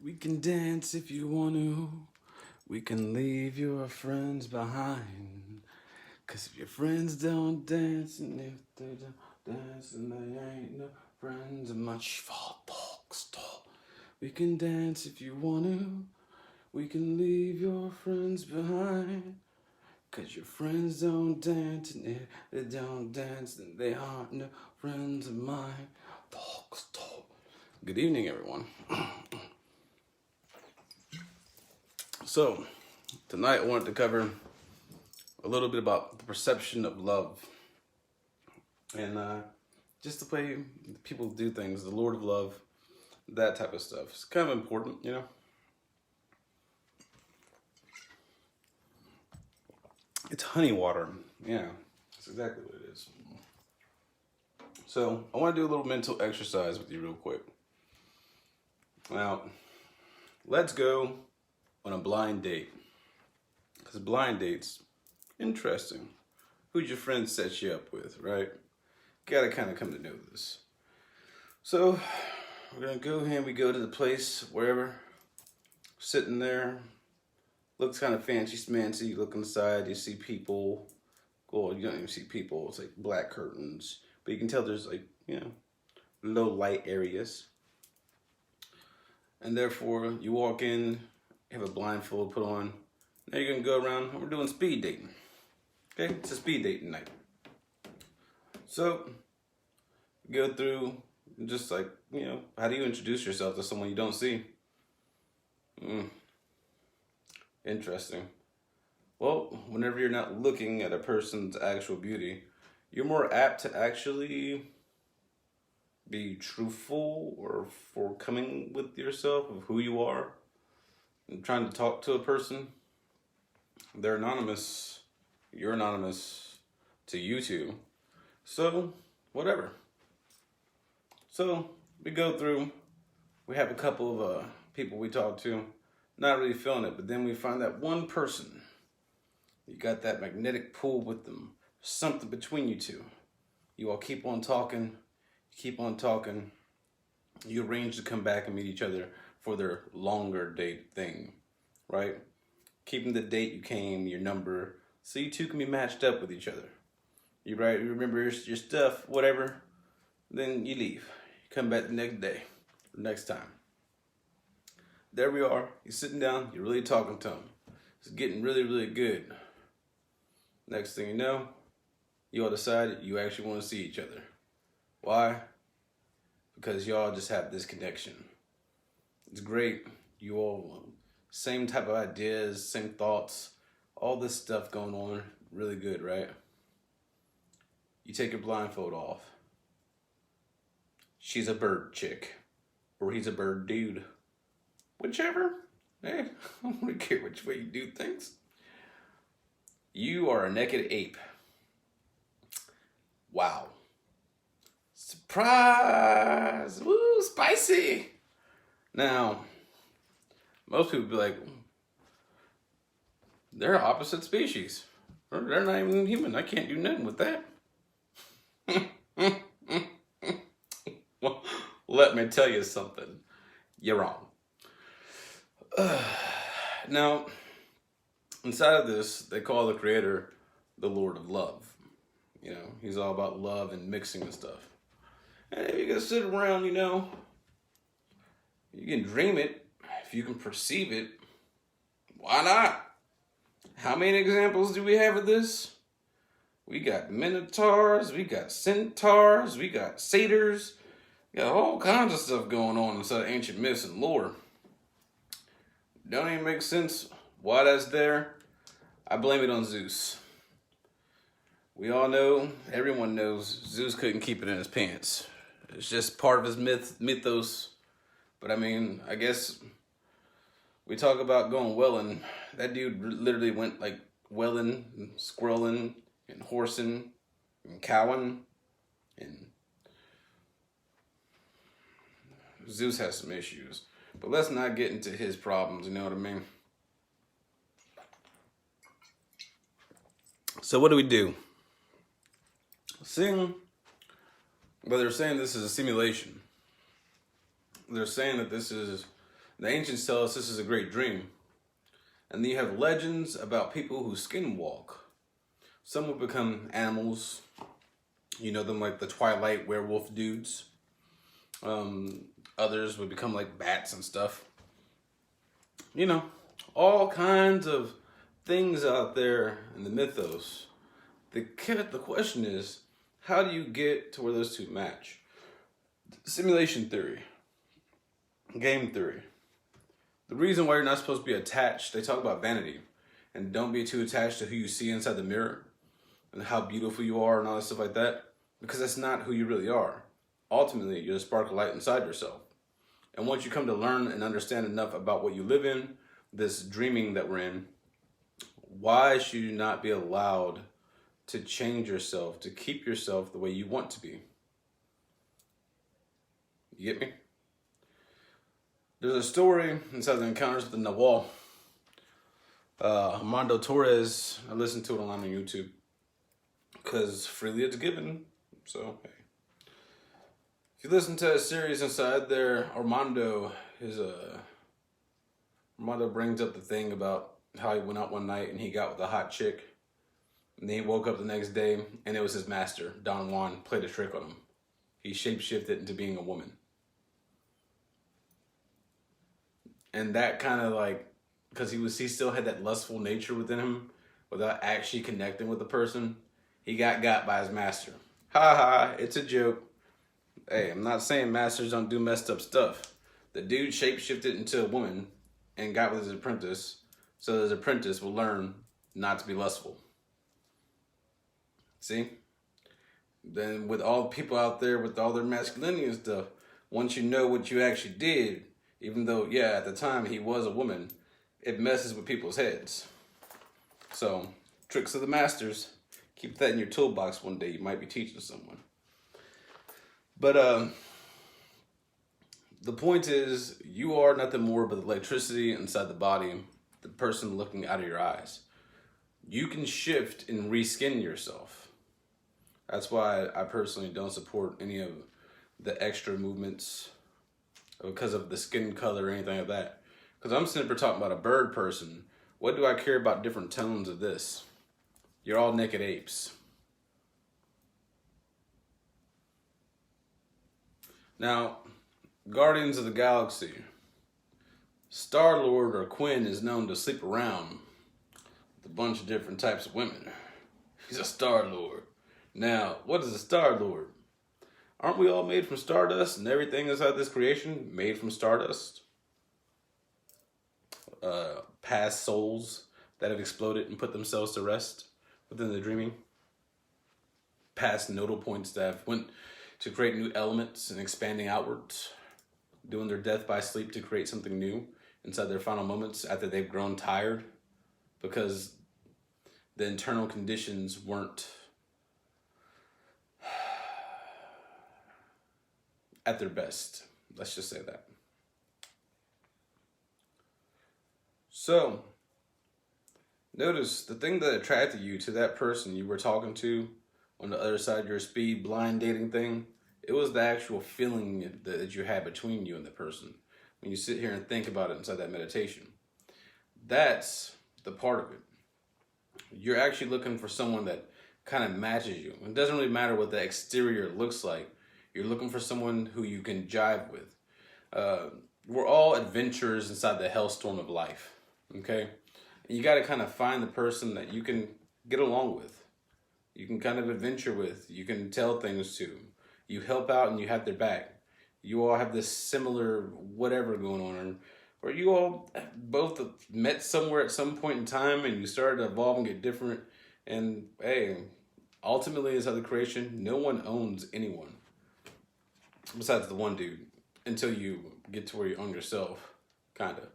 We can dance if you want to. We can leave your friends behind. Cause if your friends don't dance, and if they don't dance, and they ain't no friends of mine. We can dance if you want to. We can leave your friends behind. Cause your friends don't dance, and if they don't dance, then they aren't no friends of mine. Good evening, everyone. So, tonight I wanted to cover a little bit about the perception of love. And just the way people do things, the Lord of Love, that type of stuff. It's kind of important, you know? It's honey water. Yeah, that's exactly what it is. So, I want to do a little mental exercise with you real quick. Now, let's go on a blind date. Because blind dates, interesting. Who'd your friend set you up with, right? Gotta kind of come to know this. So, we're gonna go ahead and we go to the place, wherever, sitting there. Looks kind of fancy smancy. You look inside, you see people. Well, you don't even see people. It's like black curtains. But you can tell there's like, you know, low light areas. And therefore, you walk in, have a blindfold put on. Now you're gonna go around, and we're doing speed dating. Okay, it's a speed dating night. So, go through, just like, you know, how do you introduce yourself to someone you don't see? Interesting. Well, whenever you're not looking at a person's actual beauty, you're more apt to actually be truthful or forthcoming with yourself of who you are and trying to talk to a person. They're anonymous. You're anonymous to you two. So, whatever. So, we go through. We have a couple of people we talk to. Not really feeling it, but then we find that one person. You got that magnetic pull with them. Something between you two. You all keep on talking. Keep on talking. You arrange to come back and meet each other for their longer date thing, right? Keeping the date you came, your number, so you two can be matched up with each other. You remember your stuff, whatever. Then you leave. You come back the next day, next time. There we are. You're sitting down. You're really talking to them. It's getting really, really good. Next thing you know, you all decide you actually want to see each other. Why? Because y'all just have this connection. It's great. You all, same type of ideas, same thoughts, all this stuff going on. Really good, right? You take your blindfold off. She's a bird chick. Or he's a bird dude. Whichever. Hey, I don't really care which way you do things. You are a naked ape. Wow. Surprise! Woo, spicy! Now, most people be like, they're opposite species. They're not even human. I can't do nothing with that. Well, let me tell you something. You're wrong. Now, inside of this, they call the creator the Lord of Love. You know, he's all about love and mixing and stuff. And if you can sit around, you know, you can dream it. If you can perceive it, why not? How many examples do we have of this? We got minotaurs, we got centaurs, we got satyrs. We got all kinds of stuff going on inside ancient myths and lore. Don't even make sense why that's there. I blame it on Zeus. We all know, everyone knows, Zeus couldn't keep it in his pants. It's just part of his mythos. But I mean, I guess we talk about going welling. That dude literally went like welling, and squirreling, and horsing, and cowing, and Zeus has some issues. But let's not get into his problems, you know what I mean? So what do we do? But they're saying this is a simulation. They're saying that this is The ancients tell us this is a great dream. And then you have legends about people who skinwalk. Some will become animals. You know them like the Twilight werewolf dudes. Others would become like bats and stuff. You know, all kinds of things out there in the mythos. The question is, how do you get to where those two match? Simulation theory. Game theory. The reason why you're not supposed to be attached, they talk about vanity. And don't be too attached to who you see inside the mirror and how beautiful you are and all that stuff like that. Because that's not who you really are. Ultimately, you're the spark of light inside yourself. And once you come to learn and understand enough about what you live in, this dreaming that we're in, why should you not be allowed to change yourself, to keep yourself the way you want to be? You get me? There's a story inside the Encounters with the Nawal. Armando Torres, I listened to it online on YouTube because freely it's given. So, hey. If you listen to a series inside there, Armando brings up the thing about how he went out one night and he got with a hot chick. And then he woke up the next day and it was his master, Don Juan, played a trick on him. He shapeshifted into being a woman. And that kind of like, because he still had that lustful nature within him without actually connecting with the person, he got by his master. Ha ha, it's a joke. Hey, I'm not saying masters don't do messed up stuff. The dude shapeshifted into a woman and got with his apprentice, so his apprentice will learn not to be lustful. See? Then with all the people out there with all their masculinity and stuff, once you know what you actually did, even though, yeah, at the time he was a woman, it messes with people's heads. So, tricks of the masters. Keep that in your toolbox one day. You might be teaching someone. But the point is, you are nothing more but the electricity inside the body, the person looking out of your eyes. You can shift and reskin yourself. That's why I personally don't support any of the extra movements because of the skin color or anything like that. Because I'm simply talking about a bird person. What do I care about different tones of this? You're all naked apes. Now, Guardians of the Galaxy. Star-Lord or Quinn is known to sleep around with a bunch of different types of women. He's a Star-Lord. Now, what is a Star-Lord? Aren't we all made from stardust and everything inside this creation made from stardust? Past souls that have exploded and put themselves to rest within the dreaming. Past nodal points that have went to create new elements and expanding outwards, doing their death by sleep to create something new inside their final moments after they've grown tired because the internal conditions weren't at their best. Let's just say that. So, notice the thing that attracted you to that person you were talking to on the other side of your speed blind dating thing, it was the actual feeling that you had between you and the person. When you sit here and think about it inside that meditation, that's the part of it. You're actually looking for someone that kind of matches you. It doesn't really matter what the exterior looks like. You're looking for someone who you can jive with. We're all adventurers inside the hellstorm of life, okay? And you got to kind of find the person that you can get along with. You can kind of adventure with. You can tell things to. You help out and you have their back. You all have this similar whatever going on. Or you all both met somewhere at some point in time and you started to evolve and get different. And hey, ultimately inside the creation, no one owns anyone. Besides the one dude. Until you get to where you own yourself. Kind of.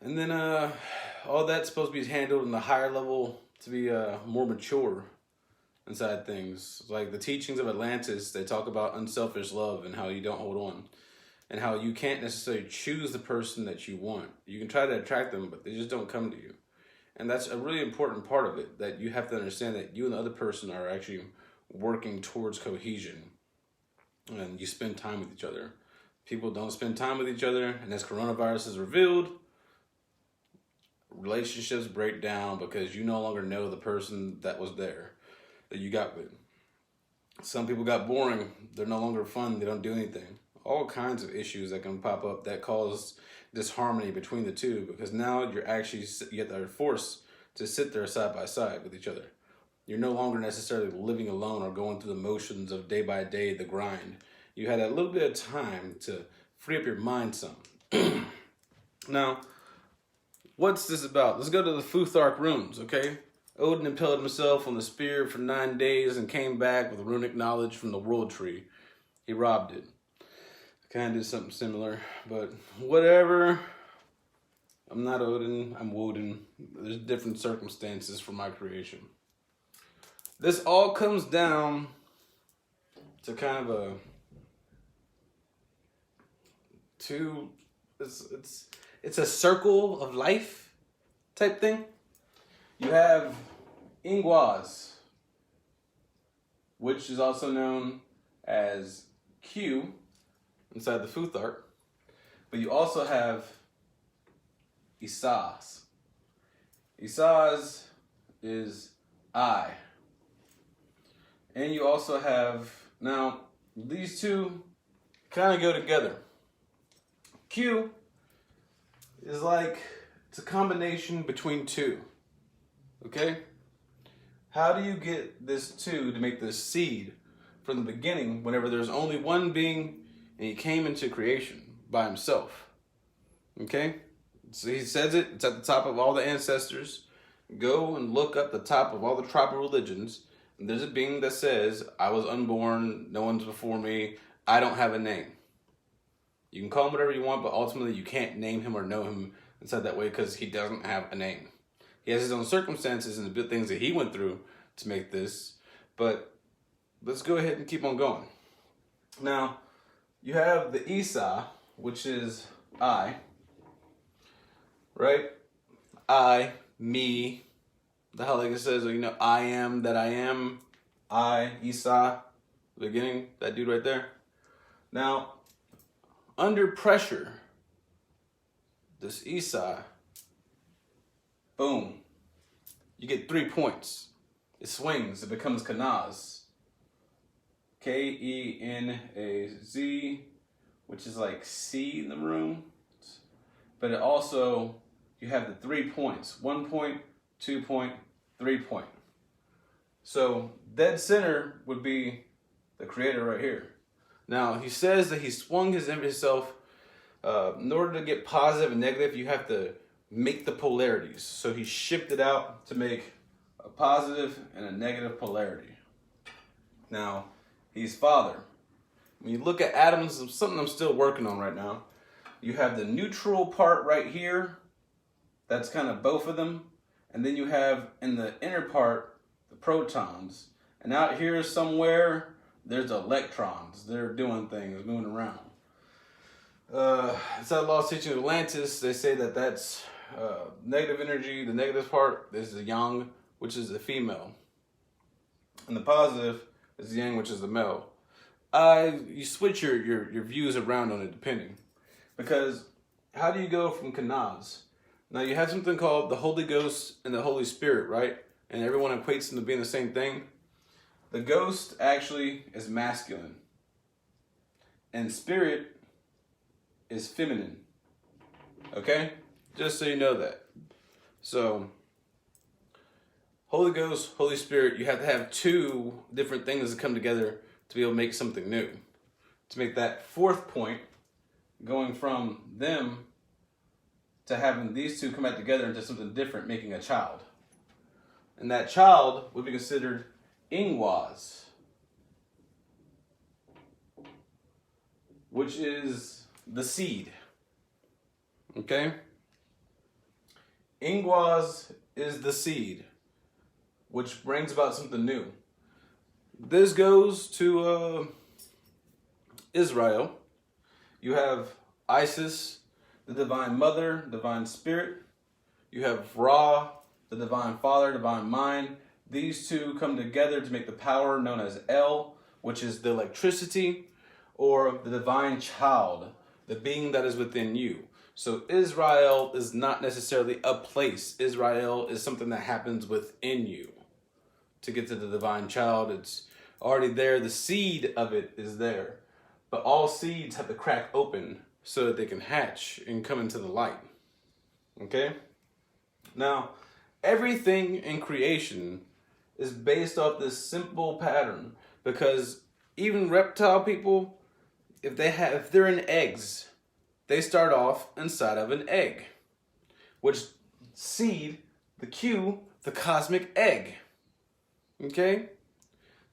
And then all that's supposed to be handled in the higher level to be more mature inside things. Like the teachings of Atlantis, they talk about unselfish love and how you don't hold on. And how you can't necessarily choose the person that you want. You can try to attract them, but they just don't come to you. And that's a really important part of it, that you have to understand that you and the other person are actually working towards cohesion. And you spend time with each other. People don't spend time with each other, and as coronavirus is revealed, relationships break down because you no longer know the person that was there, that you got with. Some people got boring. They're no longer fun. They don't do anything. All kinds of issues that can pop up that cause disharmony between the two, because now you're forced to sit there side by side with each other. You're no longer necessarily living alone or going through the motions of day by day, the grind. You had a little bit of time to free up your mind some. Now, what's this about? Let's go to the ᚠᚢᛏᚺᚨᚱᚁ runes, okay? Odin impaled himself on the spear for 9 days and came back with runic knowledge from the world tree. He robbed it. Kind of did something similar, but whatever. I'm not Odin, I'm Woden. There's different circumstances for my creation. This all comes down to kind of it's a circle of life type thing. You have Ingwaz, which is also known as Q inside the ᚠᚢᛏᚺᚏ, but you also have Ingwaz. Ingwaz is I. And you also have, now, these two kind of go together. Q is like, it's a combination between two. Okay? How do you get this two to make this seed from the beginning whenever there's only one being and he came into creation by himself? Okay? So he says it, it's at the top of all the ancestors. Go and look up the top of all the tribal religions. And there's a being that says, I was unborn, no one's before me, I don't have a name. You can call him whatever you want, but ultimately you can't name him or know him inside that way because he doesn't have a name. He has his own circumstances and the things that he went through to make this. But let's go ahead and keep on going. Now, you have the Isa, which is I. Right? I, me. The hell, like it says, I am that I am. I, Isa. Beginning, that dude right there. Now, under pressure, this Isa, boom, you get 3 points. It swings, it becomes Mannaz. K-E-N-A-Z, which is like C in the room. But it also, you have the 3 points. 1 point, 2 point, 3 point. So dead center would be the creator right here. Now, he says that he swung himself. In order to get positive and negative, you have to make the polarities. So he shifted out to make a positive and a negative polarity. Now, he's father. When you look at atoms, something I'm still working on right now, you have the neutral part right here. That's kind of both of them. And then you have in the inner part, the protons. And out here somewhere, there's electrons. They're doing things, moving around. Inside Lost Teaching of Atlantis, they say that that's negative energy. The negative part is the yang, which is the female. And the positive is the yang, which is the male. You switch your views around on it depending. Because how do you go from Mannaz? Now you have something called the Holy Ghost and the Holy Spirit, right? And everyone equates them to being the same thing. The ghost actually is masculine. And spirit is feminine. Okay? Just so you know that. So, Holy Ghost, Holy Spirit, you have to have 2 different things that come together to be able to make something new. To make that 4th point, going from them to having these 2 come out together into something different, making a child. And that child would be considered Ingwaz, which is the seed. Okay? Ingwaz is the seed, which brings about something new. This goes to Israel. You have Isis, the divine mother, divine spirit. You have Ra, the divine father, divine mind. These 2 come together to make the power known as El, which is the electricity. or the divine child, the being that is within you. So Israel is not necessarily a place. Israel is something that happens within you. To get to the divine child, it's already there. The seed of it is there. But all seeds have to crack open so that they can hatch and come into the light. Okay? Now, everything in creation is based off this simple pattern, because even reptile people, if they're in eggs, they start off inside of an egg, which seed, the Q, the cosmic egg. Okay?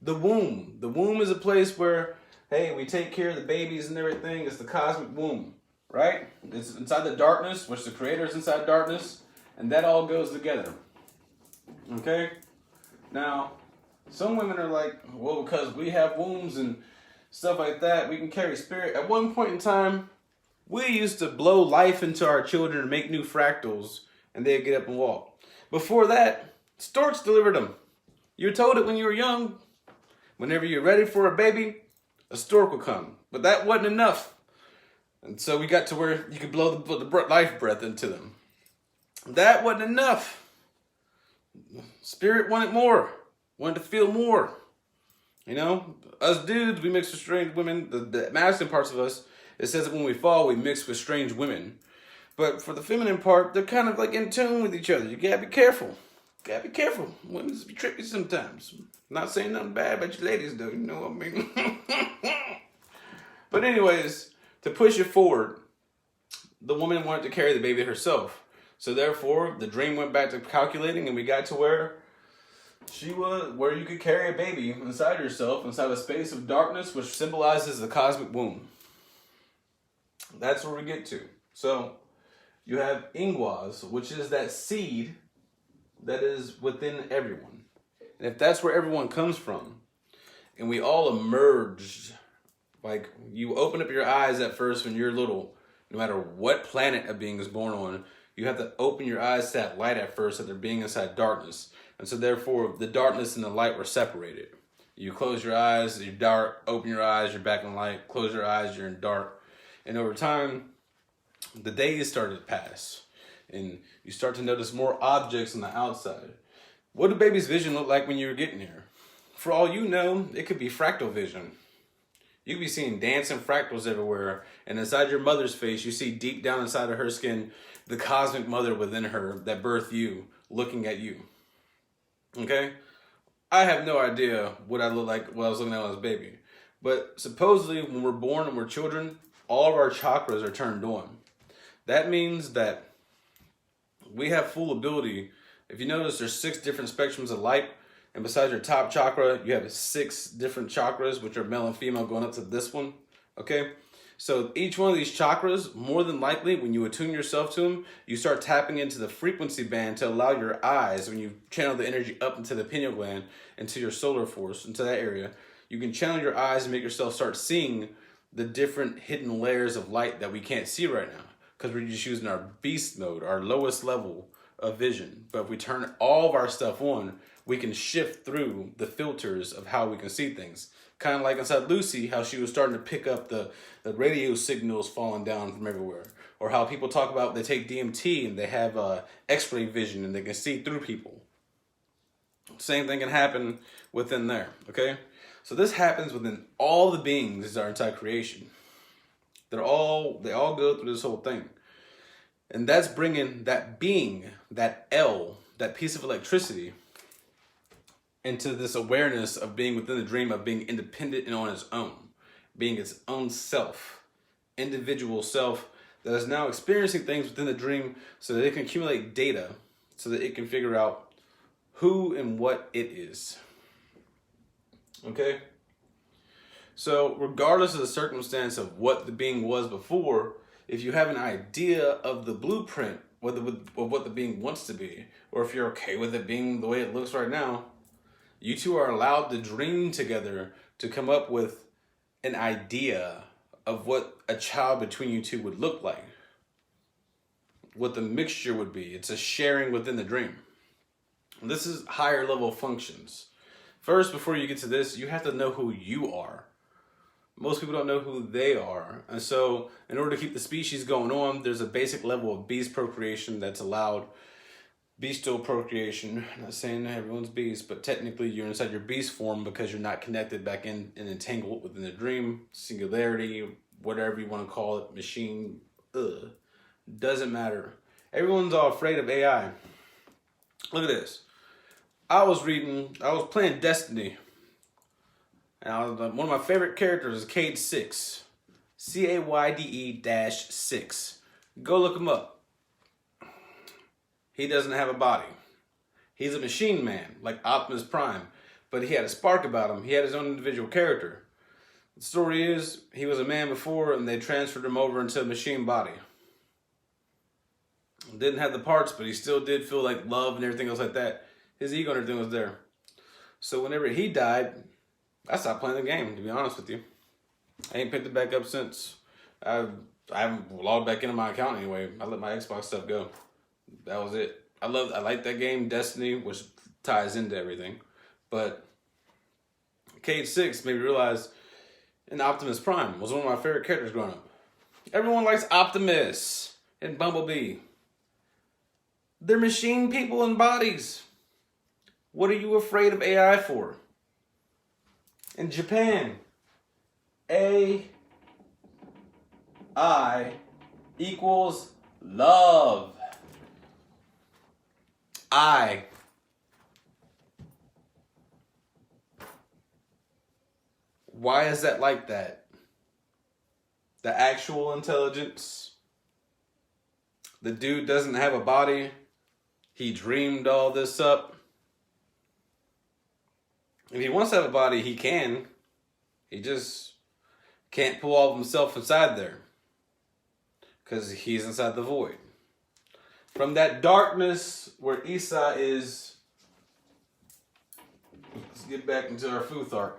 The womb. The womb is a place where, hey, we take care of the babies and everything. It's the cosmic womb, right? It's inside the darkness, which the creator is inside darkness, and that all goes together. Okay? Now, some women are like, well, because we have wombs and stuff like that, we can carry spirit. At one point in time, we used to blow life into our children and make new fractals, and they'd get up and walk. Before that, storks delivered them. You were told it when you were young. Whenever you're ready for a baby, a stork will come. But that wasn't enough. And so we got to where you could blow the life breath into them. That wasn't enough. Spirit wanted more. Wanted to feel more. You know, us dudes, we mix with strange women. The masculine parts of us, it says that when we fall, we mix with strange women. But for the feminine part, they're kind of like in tune with each other. You gotta be careful. Gotta be careful. Women just be tricky sometimes. Not saying nothing bad about you ladies, though. You know what I mean? But anyways, to push it forward, the woman wanted to carry the baby herself. So therefore, the dream went back to calculating, and we got to where where you could carry a baby inside yourself, inside a space of darkness, which symbolizes the cosmic womb. That's where we get to. So you have Ingwaz, which is that seed that is within everyone. And if that's where everyone comes from, and we all emerged, like you open up your eyes at first when you're little, no matter what planet a being is born on, you have to open your eyes to that light at first, that they're being inside darkness. And so therefore, the darkness and the light were separated. You close your eyes, you're dark, open your eyes, you're back in light, close your eyes, you're in dark. And over time, the days started to pass. And you start to notice more objects on the outside. What did baby's vision look like when you were getting here? For all you know, it could be fractal vision. You could be seeing dancing fractals everywhere, and inside your mother's face, you see deep down inside of her skin, the cosmic mother within her that birthed you, looking at you. Okay? I have no idea what I look like, what I was looking at when I was a baby. But supposedly, when we're born and we're children, all of our chakras are turned on. That means that we have full ability. If you notice, there's 6 different spectrums of light. And besides your top chakra, you have 6 different chakras, which are male and female, going up to this one. Okay? So each one of these chakras, more than likely, when you attune yourself to them, you start tapping into the frequency band to allow your eyes, when you channel the energy up into the pineal gland, into your solar force, into that area, you can channel your eyes and make yourself start seeing the different hidden layers of light that we can't see right now, because we're just using our beast mode, our lowest level of vision. But if we turn all of our stuff on, we can shift through the filters of how we can see things. Kind of like inside Lucy, how she was starting to pick up the radio signals falling down from everywhere. Or how people talk about they take DMT and they have X-ray vision and they can see through people. Same thing can happen within there, okay? So this happens within all the beings that are inside creation. They all go through this whole thing. And that's bringing that being, that L, that piece of electricity, into this awareness of being within the dream, of being independent and on its own, being its own self, individual self that is now experiencing things within the dream so that it can accumulate data, so that it can figure out who and what it is. Okay? So regardless of the circumstance of what the being was before, if you have an idea of the blueprint of what the being wants to be, or if you're okay with it being the way it looks right now, you two are allowed to dream together to come up with an idea of what a child between you two would look like, what the mixture would be. It's a sharing within the dream. This is higher level functions. First, before you get to this, you have to know who you are. Most people don't know who they are. And so in order to keep the species going on, there's a basic level of beast procreation that's allowed. Bestial procreation. I'm not saying everyone's beast, but technically you're inside your beast form because you're not connected back in and entangled within the dream, singularity, whatever you want to call it, machine. Doesn't matter. Everyone's all afraid of AI. Look at this. I was playing Destiny. And one of my favorite characters is Cayde 6. Cayde-6. Go look him up. He doesn't have a body. He's a machine man, like Optimus Prime. But he had a spark about him. He had his own individual character. The story is, he was a man before, and they transferred him over into a machine body. Didn't have the parts, but he still did feel like love and everything else like that. His ego and everything was there. So whenever he died, I stopped playing the game, to be honest with you. I ain't picked it back up since. I haven't logged back into my account anyway. I let my Xbox stuff go. That was it. I like that game, Destiny, which ties into everything. But Cayde 6 made me realize, and Optimus Prime was one of my favorite characters growing up. Everyone likes Optimus and Bumblebee. They're machine people in bodies. What are you afraid of AI for? In Japan, AI equals love. I. Why is that like that? The actual intelligence. The dude doesn't have a body. He dreamed all this up. If he wants to have a body, he can. He just can't pull all of himself inside there. Because he's inside the void. From that darkness where Isa is, let's get back into our Futhark.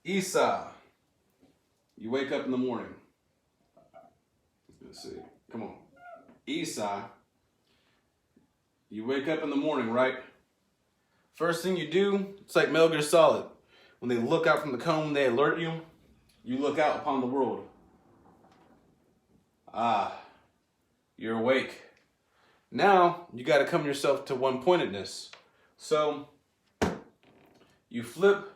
Isa, you wake up in the morning. Let's see, come on. Isa, you wake up in the morning, right? First thing you do, it's like Metal Gear Solid. When they look out from the cone, they alert you. You look out upon the world. You're awake. Now, you got to come yourself to one-pointedness. So, you flip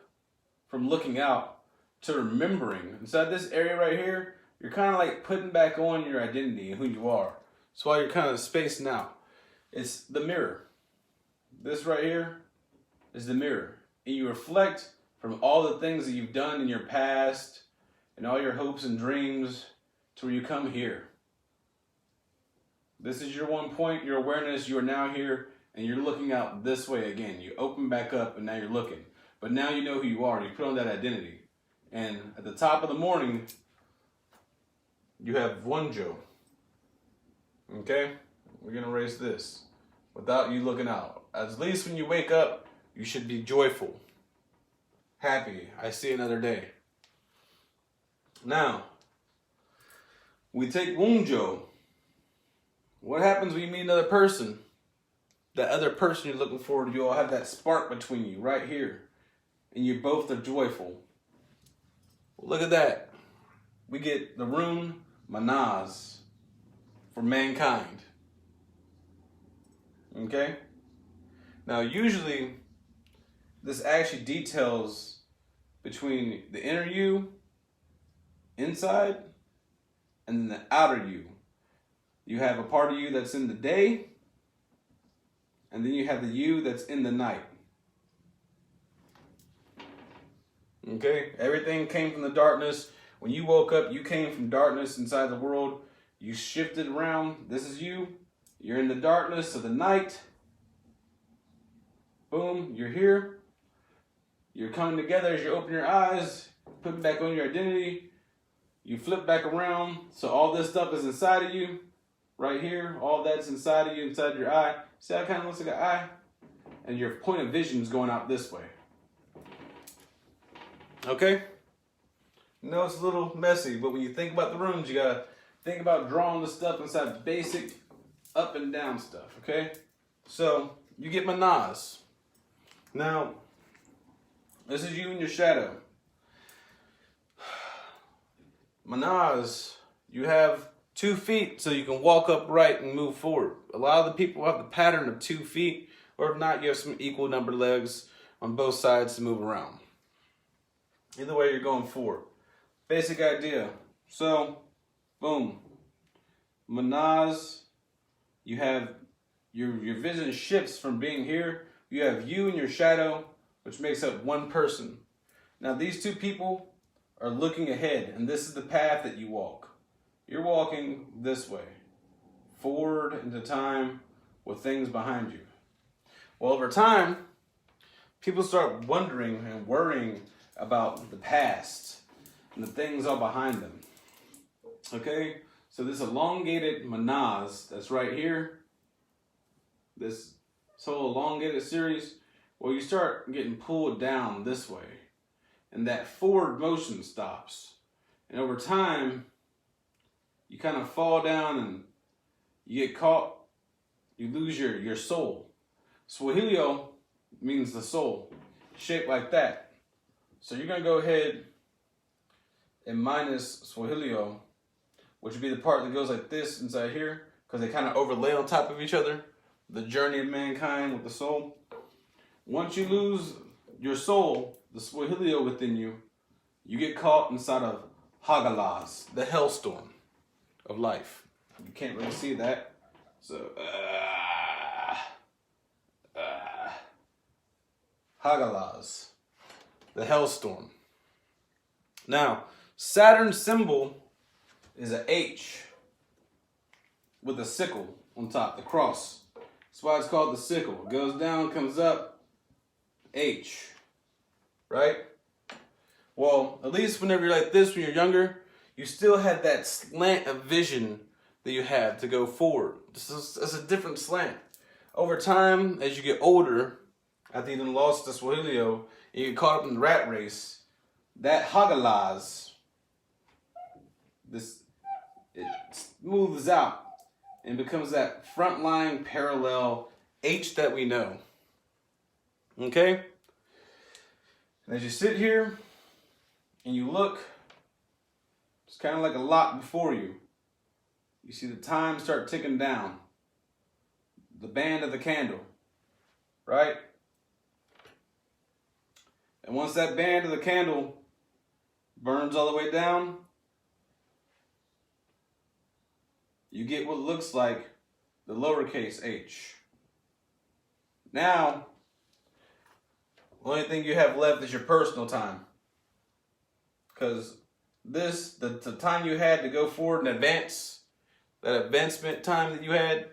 from looking out to remembering. Inside this area right here, you're kind of like putting back on your identity and who you are. That's why you're kind of spaced out. It's the mirror. This right here is the mirror. And you reflect from all the things that you've done in your past and all your hopes and dreams to where you come here. This is your one point, your awareness. You are now here and you're looking out this way again. You open back up and now you're looking. But now you know who you are. You put on that identity. And at the top of the morning, you have one Joe. Okay? We're going to erase this without you looking out. At least when you wake up, you should be joyful, happy. I see another day. Now, we take one Joe. What happens when you meet another person? That other person you're looking forward to, you all have that spark between you right here. And you both are joyful. Well, look at that. We get the Rune Mannaz for mankind. Okay? Now, usually, this actually details between the inner you, inside, and then the outer you. You have a part of you that's in the day, and then you have the you that's in the night. Okay? Everything came from the darkness. When you woke up, you came from darkness inside the world. You shifted around. This is you. You're in the darkness of the night. Boom, you're here. You're coming together as you open your eyes, put back on your identity. You flip back around. So all this stuff is inside of you. Right here, all that's inside of you, inside your eye. See how it kind of looks like an eye? And your point of vision is going out this way. Okay? No, it's a little messy, but when you think about the rooms, you gotta think about drawing the stuff inside basic up and down stuff, okay? So, you get Mannaz. Now, this is you and your shadow. Mannaz, you have 2 feet so you can walk upright and move forward. A lot of the people have the pattern of 2 feet, or if not, you have some equal number legs on both sides to move around. Either way, you're going forward. Basic idea. So, boom. Mannaz, you have your vision shifts from being here. You have you and your shadow, which makes up one person. Now, these 2 people are looking ahead, and this is the path that you walk. You're walking this way, forward into time with things behind you. Well, over time, people start wondering and worrying about the past and the things all behind them. Okay? So this elongated Mannaz that's right here, this whole elongated series, well, you start getting pulled down this way. And that forward motion stops. And over time, you kind of fall down and you get caught. You lose your soul. ᚠᚢᛏᚺᚨᚱᚁ means the soul, shaped like that. So you're going to go ahead and minus ᚠᚢᛏᚺᚨᚱᚁ, which would be the part that goes like this inside here, because they kind of overlay on top of each other. The journey of mankind with the soul. Once you lose your soul, the ᚠᚢᛏᚺᚨᚱ within you, you get caught inside of Ingwaz, the hellstorm of life. You can't really see that. So, Ingwaz, the hellstorm. Now, Saturn's symbol is a H with a sickle on top, the cross. That's why it's called the sickle. It goes down, comes up, H. Right? Well, at least whenever you're like this when you're younger, you still had that slant of vision that you have to go forward. It's a different slant. Over time, as you get older, after you done lost the ᚠᚢᛏᚺᚨᚺ, and you get caught up in the rat race, that Ingwaz, it smooths out and becomes that frontline parallel H that we know. Okay? And as you sit here and you look, it's kind of like a lot before you. You see the time start ticking down. The band of the candle, right? And once that band of the candle burns all the way down, you get what looks like the lowercase h. Now, the only thing you have left is your personal time. Because the time you had to go forward and advance, that advancement time that you had,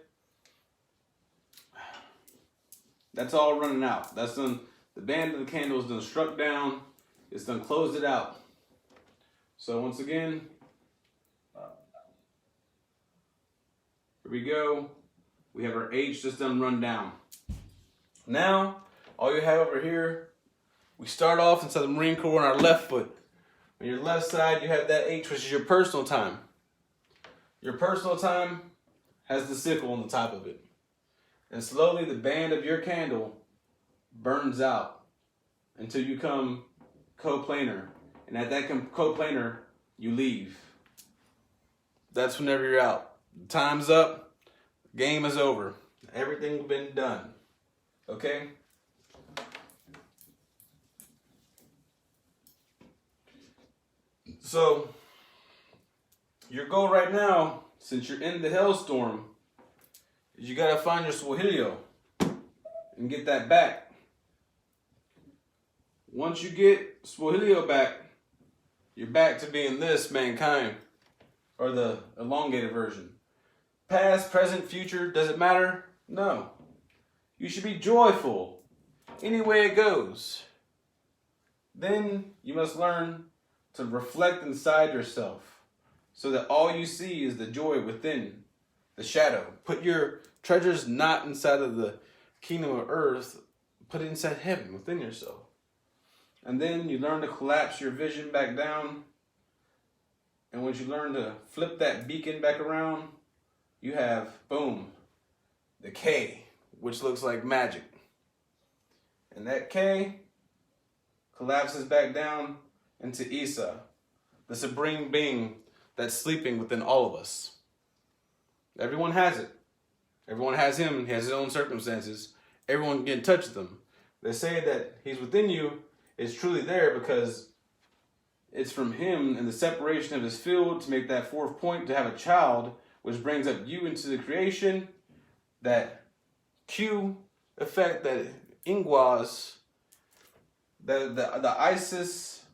that's all running out. That's done. The band of the candle is done struck down. It's done closed it out. So once again, here we go. We have our H just done run down. Now, all you have over here, we start off inside the Marine Corps on our left foot. On your left side, you have that H, which is your personal time. Your personal time has the sickle on the top of it. And slowly the band of your candle burns out until you come coplanar. And at that coplanar, you leave. That's whenever you're out. Time's up. Game is over. Everything's been done. Okay? So, your goal right now, since you're in the hellstorm, is you gotta find your ᚠᚢᛏᚺᚨᚺ and get that back. Once you get ᚠᚢᛏᚺᚨᚺ back, you're back to being this mankind, or the elongated version. Past, present, future, does it matter? No. You should be joyful any way it goes. Then you must learn to reflect inside yourself so that all you see is the joy within the shadow. Put your treasures not inside of the kingdom of earth, put it inside heaven within yourself. And then you learn to collapse your vision back down. And once you learn to flip that beacon back around, you have, boom, the K, which looks like magic. And that K collapses back down into Isa, the supreme being that's sleeping within all of us. Everyone has it. Everyone has him. He has his own circumstances. Everyone can get in touch with him. They say that he's within you is truly there because it's from him and the separation of his field to make that fourth point to have a child, which brings up you into the creation, that Q effect, that Ingwaz, the Isis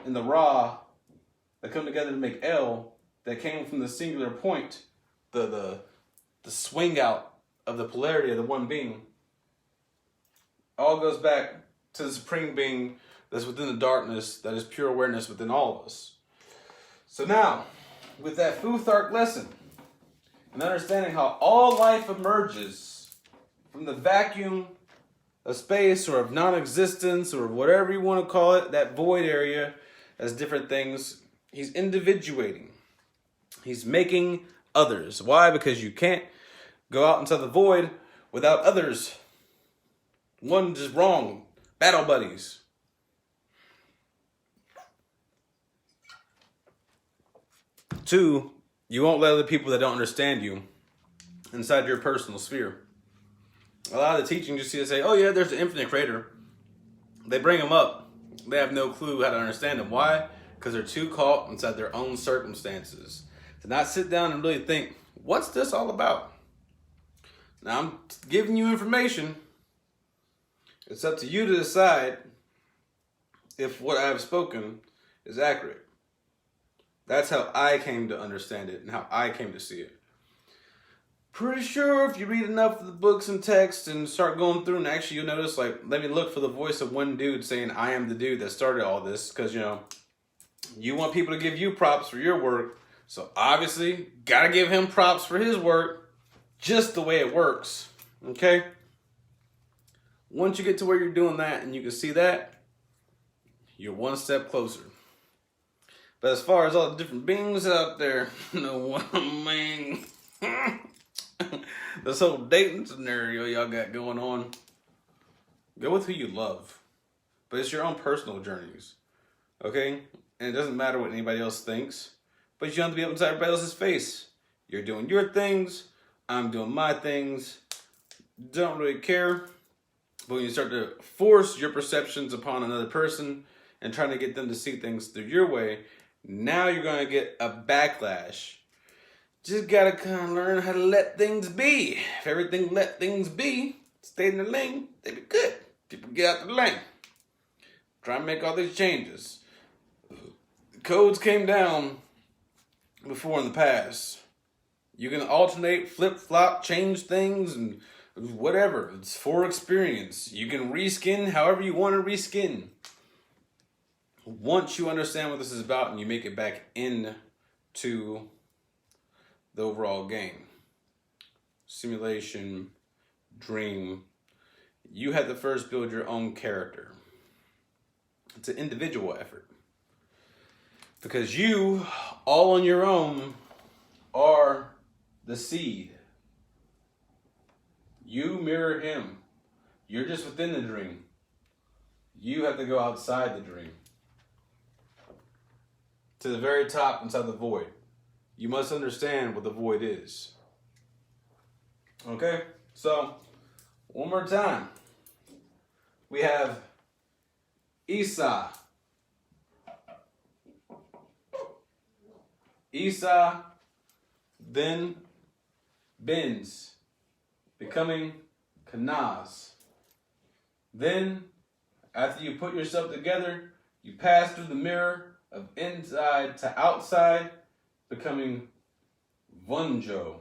and the Ra that come together to make L, that came from the singular point, the swing out of the polarity of the one being, all goes back to the supreme being that's within the darkness, that is pure awareness within all of us. So now, with that Futhark lesson, and understanding how all life emerges from the vacuum of space or of non-existence or whatever you want to call it, that void area, as different things, he's individuating. He's making others. Why? Because you can't go out into the void without others. One just wrong. Battle buddies. Two, you won't let other people that don't understand you inside your personal sphere. A lot of the teaching you see they say, oh yeah, there's the infinite creator. They bring him up. They have no clue how to understand him. Why? Because they're too caught inside their own circumstances. To not sit down and really think, what's this all about? Now I'm giving you information. It's up to you to decide if what I have spoken is accurate. That's how I came to understand it and how I came to see it. Pretty sure if you read enough of the books and texts and start going through, and actually you'll notice, like, let me look for the voice of one dude saying, I am the dude that started all this. Because, you know, you want people to give you props for your work. So obviously, gotta give him props for his work. Just the way it works. Okay? Once you get to where you're doing that and you can see that, you're one step closer. But as far as all the different beings out there, no, man, this whole dating scenario y'all got going on, go with who you love. But it's your own personal journeys, okay? And it doesn't matter what anybody else thinks, but you don't have to be up inside everybody else's face. You're doing your things, I'm doing my things, don't really care. But when you start to force your perceptions upon another person and trying to get them to see things through your way, now you're going to get a backlash. Just got to kind of learn how to let things be. If everything let things be, stay in the lane, they be good. People get out the lane. Try and make all these changes. Codes came down before in the past. You can alternate, flip-flop, change things, and whatever. It's for experience. You can reskin however you want to reskin. Once you understand what this is about and you make it back into the overall game, simulation, dream, you have to first build your own character. It's an individual effort. Because you, all on your own, are the seed. You mirror him. You're just within the dream. You have to go outside the dream. To the very top inside the void. You must understand what the void is. Okay? So, one more time. We have Isa. Isa, then Benz, becoming Mannaz. Then, after you put yourself together, you pass through the mirror of inside to outside, becoming Vunjo.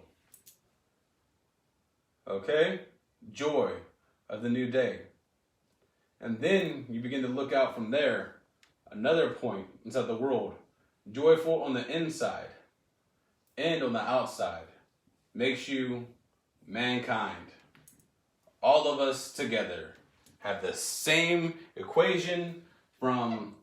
Okay? Joy of the new day. And then you begin to look out from there, another point inside the world. Joyful on the inside and on the outside. Makes you mankind. All of us together have the same equation from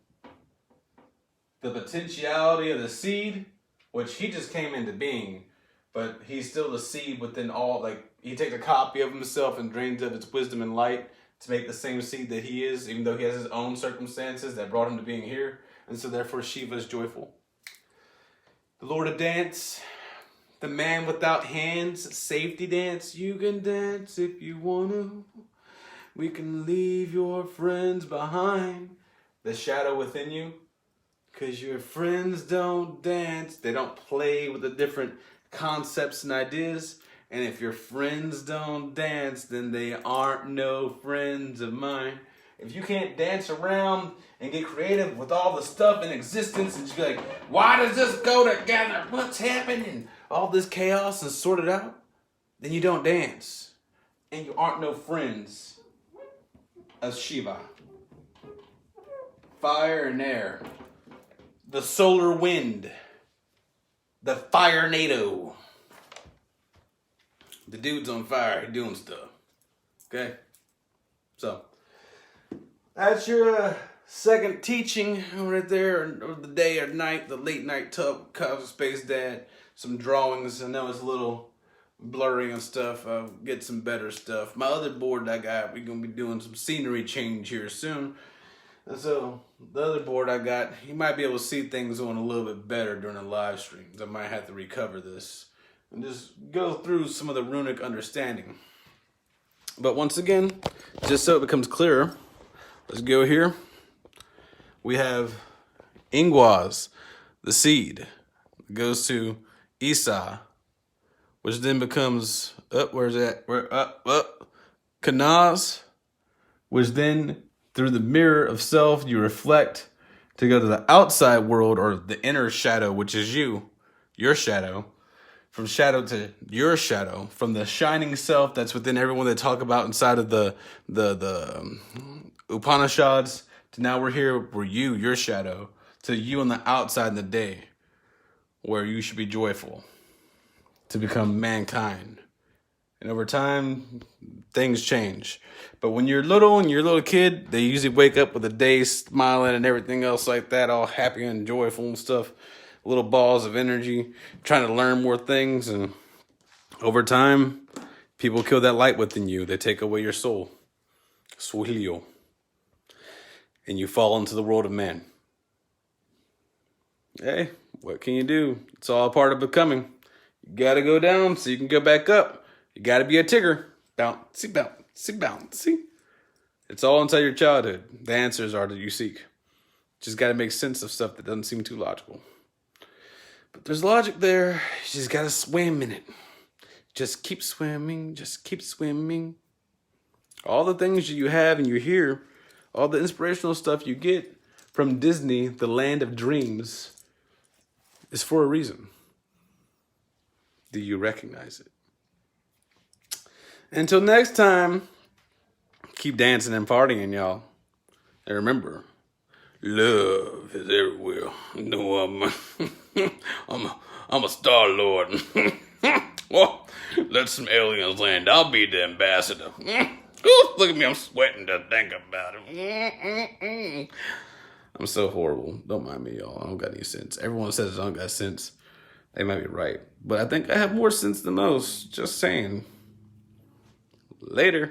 the potentiality of the seed, which he just came into being, but he's still the seed within all, like, he takes a copy of himself and drains of its wisdom and light to make the same seed that he is, even though he has his own circumstances that brought him to being here. And so therefore Shiva is joyful. The Lord of Dance, the man without hands, safety dance. You can dance if you want to. We can leave your friends behind. The shadow within you. Because your friends don't dance. They don't play with the different concepts and ideas. And if your friends don't dance, then they aren't no friends of mine. If you can't dance around and get creative with all the stuff in existence and just be like, why does this go together? What's happening? All this chaos and sort it out, then you don't dance. And you aren't no friends of Shiva. Fire and air. The solar wind. The fire NATO. The dude's on fire, he doing stuff. Okay? So, that's your second teaching right there, or the day or night, the late night tub, Cosmic Space Dad. Some drawings, I know it's a little blurry and stuff. I'll get some better stuff. My other board I got, we're going to be doing some scenery change here soon. And so, the other board I got, you might be able to see things on a little bit better during the live streams. I might have to recover this and just go through some of the runic understanding. But once again, just so it becomes clearer, let's go here. We have Ingwaz, the seed. It goes to Isa, which then becomes, where's that? Kanaz, which then, through the mirror of self, you reflect to go to the outside world, or the inner shadow, which is you, your shadow. From shadow to your shadow, from the shining self that's within everyone they talk about inside of the Upanishads, to now we're here where you, your shadow, to you on the outside in the day, where you should be joyful, to become mankind. And over time, things change. But when you're little and you're a little kid, they usually wake up with a day smiling and everything else like that, all happy and joyful and stuff. Little balls of energy, trying to learn more things. And over time, people kill that light within you. They take away your soul. Suhilio. And you fall into the world of man. Hey, what can you do? It's all part of becoming. You gotta go down so you can go back up. You gotta be a tigger. Bouncy, bouncy, bouncy. It's all inside your childhood. The answers are that you seek. Just gotta make sense of stuff that doesn't seem too logical. But there's logic there. You just gotta swim in it. Just keep swimming. Just keep swimming. All the things you have and you hear, all the inspirational stuff you get from Disney, the land of dreams, is for a reason. Do you recognize it? Until next time, keep dancing and partying, y'all. And remember, love is everywhere. No, I'm a Star Lord. Well, let some aliens land. I'll be the ambassador. Ooh, look at me, I'm sweating to think about it. I'm so horrible. Don't mind me, y'all. I don't got any sense. Everyone says I don't got sense. They might be right. But I think I have more sense than most. Just saying. Later.